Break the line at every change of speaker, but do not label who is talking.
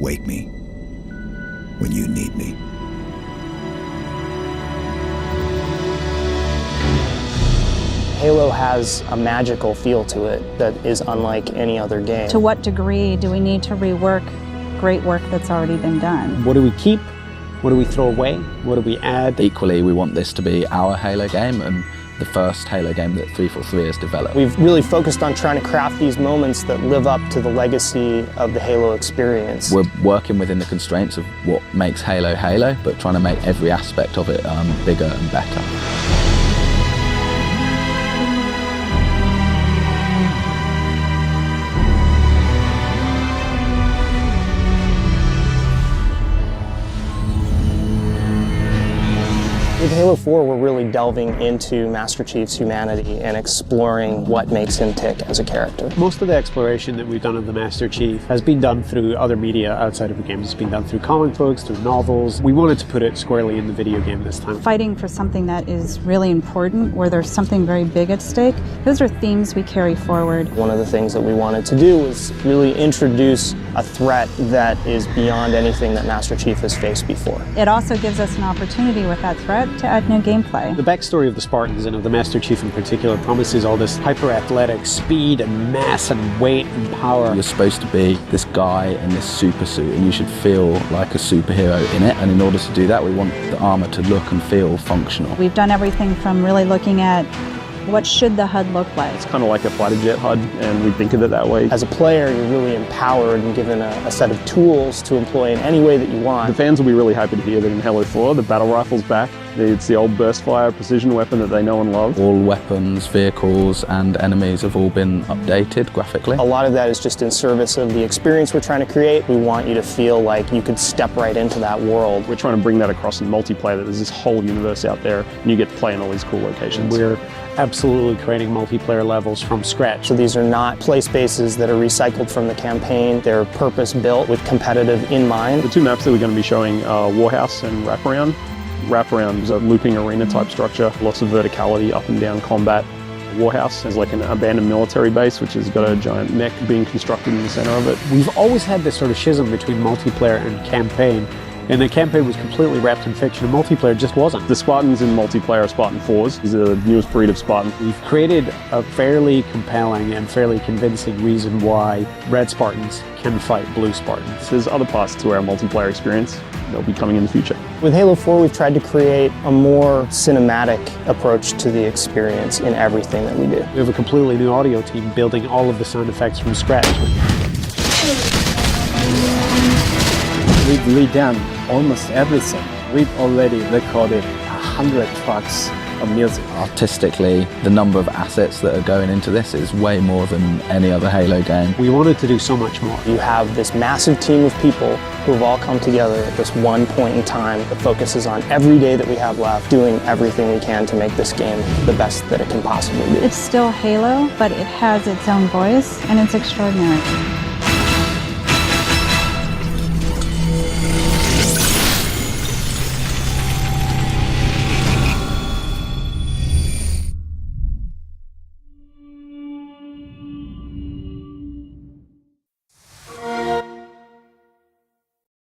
Wake me when you need me.
Halo has a magical feel to it that is unlike any other game.
To what degree do we need to rework great work that's already been done?
What do we keep? What do we throw away? What do we add?
Equally, we want this to be our Halo game and the first Halo game that 343 has developed.
We've really focused on trying to craft these moments that live up to the legacy of the Halo experience.
We're working within the constraints of what makes Halo Halo, but trying to make every aspect of it bigger and better.
With Halo 4, we're really delving into Master Chief's humanity and exploring what makes him tick as a character.
Most of the exploration that we've done of the Master Chief has been done through other media outside of the game. It's been done through comic books, through novels. We wanted to put it squarely in the video game this time.
Fighting for something that is really important, where there's something very big at stake, those are themes we carry forward.
One of the things that we wanted to do was really introduce a threat that is beyond anything that Master Chief has faced before.
It also gives us an opportunity with that threat to add new gameplay.
The backstory of the Spartans and of the Master Chief in particular promises all this hyper-athletic speed and mass and weight and power.
You're supposed to be this guy in this super suit and you should feel like a superhero in it, and in order to do that we want the armor to look and feel functional.
We've done everything from really looking at what should the HUD look like.
It's kind of like a fighter jet HUD, and we think of it that way.
As a player, you're really empowered and given a set of tools to employ in any way that you want.
The fans will be really happy to hear that in Halo 4, the battle rifle's back. It's the old burst fire precision weapon that they know and love.
All weapons, vehicles and enemies have all been updated graphically.
A lot of that is just in service of the experience we're trying to create. We want you to feel like you could step right into that world.
We're trying to bring that across in multiplayer, that there's this whole universe out there and you get to play in all these cool locations.
We're absolutely creating multiplayer levels from scratch.
So these are not play spaces that are recycled from the campaign. They're purpose-built with competitive in mind.
The two maps that we're going to be showing are Warhouse and Wraparound. Wraparound is a looping arena type structure, lots of verticality, up and down combat. Warhouse is like an abandoned military base which has got a giant mech being constructed in the center of it.
We've always had this sort of schism between multiplayer and campaign. And the campaign was completely wrapped in fiction, and multiplayer just wasn't.
The Spartans in multiplayer are Spartan 4s. These are the newest breed of Spartan.
We've created a fairly compelling and fairly convincing reason why Red Spartans can fight Blue Spartans.
There's other parts to our multiplayer experience. They'll be coming in the future.
With Halo 4, we've tried to create a more cinematic approach to the experience in everything that we do.
We have a completely new audio team building all of the sound effects from scratch.
We've redone almost everything. We've already recorded 100 tracks of music.
Artistically, the number of assets that are going into this is way more than any other Halo game.
We wanted to do so much more.
You have this massive team of people who have all come together at this one point in time that focuses on every day that we have left, doing everything we can to make this game the best that it can possibly be.
It's still Halo, but it has its own voice, and it's extraordinary.